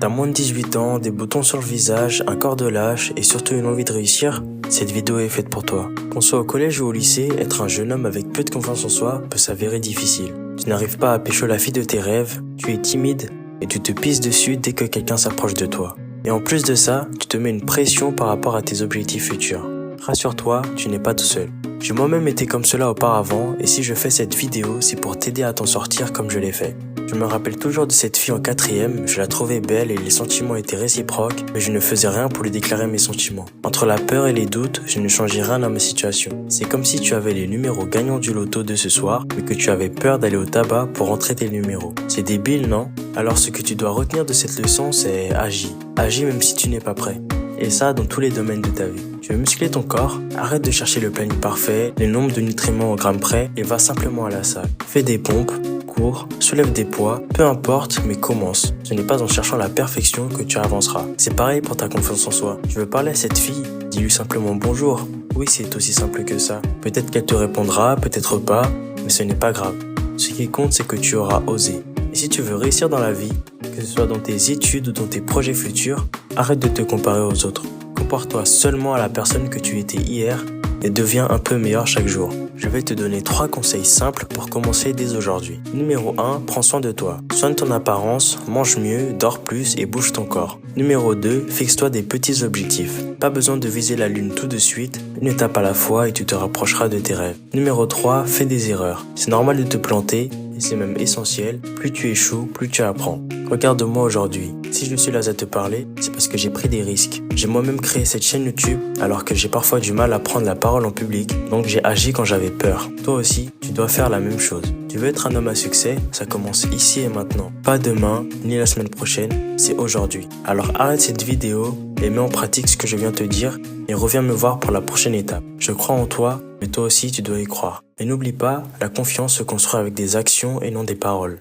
T'as moins de 18 ans, des boutons sur le visage, un corps de lâche et surtout une envie de réussir? Cette vidéo est faite pour toi. Qu'on soit au collège ou au lycée, être un jeune homme avec peu de confiance en soi peut s'avérer difficile. Tu n'arrives pas à pécho la fille de tes rêves, tu es timide et tu te pisses dessus dès que quelqu'un s'approche de toi. Et en plus de ça, tu te mets une pression par rapport à tes objectifs futurs. Rassure-toi, tu n'es pas tout seul. J'ai moi-même été comme cela auparavant et si je fais cette vidéo, c'est pour t'aider à t'en sortir comme je l'ai fait. Je me rappelle toujours de cette fille en 4e, je la trouvais belle et les sentiments étaient réciproques, mais je ne faisais rien pour lui déclarer mes sentiments. Entre la peur et les doutes, je ne changeais rien à ma situation. C'est comme si tu avais les numéros gagnants du loto de ce soir, mais que tu avais peur d'aller au tabac pour rentrer tes numéros. C'est débile, non? Alors ce que tu dois retenir de cette leçon, c'est agis. Agis même si tu n'es pas prêt. Et ça dans tous les domaines de ta vie. Tu veux muscler ton corps? Arrête de chercher le planning parfait, les nombres de nutriments au gramme près et va simplement à la salle. Fais des pompes, cours, soulève des poids, peu importe, mais commence. Ce n'est pas en cherchant la perfection que tu avanceras. C'est pareil pour ta confiance en soi. Tu veux parler à cette fille? Dis-lui simplement bonjour. Oui, c'est aussi simple que ça. Peut-être qu'elle te répondra, peut-être pas, mais ce n'est pas grave. Ce qui compte, c'est que tu auras osé. Et si tu veux réussir dans la vie, que ce soit dans tes études ou dans tes projets futurs, arrête de te comparer aux autres. Compare-toi seulement à la personne que tu étais hier et deviens un peu meilleur chaque jour. Je vais te donner 3 conseils simples pour commencer dès aujourd'hui. Numéro 1, prends soin de toi. Soigne ton apparence, mange mieux, dors plus et bouge ton corps. Numéro 2, fixe-toi des petits objectifs. Pas besoin de viser la lune tout de suite, une étape à la fois et tu te rapprocheras de tes rêves. Numéro 3, fais des erreurs. C'est normal de te planter, et c'est même essentiel. Plus tu échoues, plus tu apprends. Regarde-moi aujourd'hui. Si je suis là à te parler, c'est parce que j'ai pris des risques. J'ai moi-même créé cette chaîne YouTube alors que j'ai parfois du mal à prendre la parole en public, donc j'ai agi quand j'avais peur. Toi aussi, tu dois faire la même chose. Tu veux être un homme à succès, ça commence ici et maintenant. Pas demain, ni la semaine prochaine, c'est aujourd'hui. Alors arrête cette vidéo et mets en pratique ce que je viens te dire et reviens me voir pour la prochaine étape. Je crois en toi, mais toi aussi tu dois y croire. Et n'oublie pas, la confiance se construit avec des actions et non des paroles.